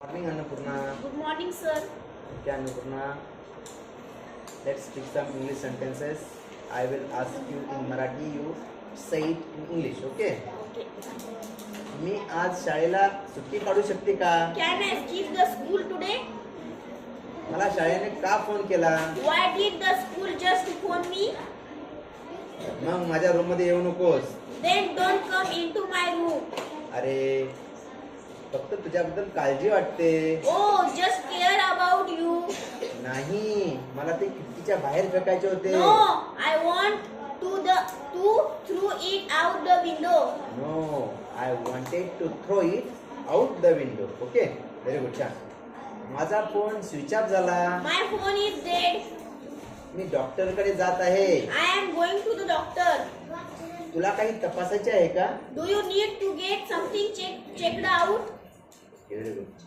Morning, Annapurna. Good morning, sir. Okay, Annapurna. Let's speak some English sentences. I will ask you in Marathi. You say it in English. Okay? Okay. मी आज शाळेला सुट्टी काढू शकते का? Can I skip the school today? मला शाळेने का phone केला? Why did the school just phone me? मग माझ्या रूम मध्ये येऊ नकोस. Then don't come into my room. अरे फक्त तुझ्याबद्दल काळजी वाटते. Oh, just care about you. नाही, मला ते खिडकीच्या बाहेर फेकायचे होते. No, I want to throw it out the window. No, I wanted to throw it out the window. Okay? Very good. छान. माझा फोन स्विच ऑफ झाला. My phone is dead. Me doctor कडे जात आहे. I am going to the doctor. तुला काही तपासायचे आहे का? Do you need to get something checked out? Very good.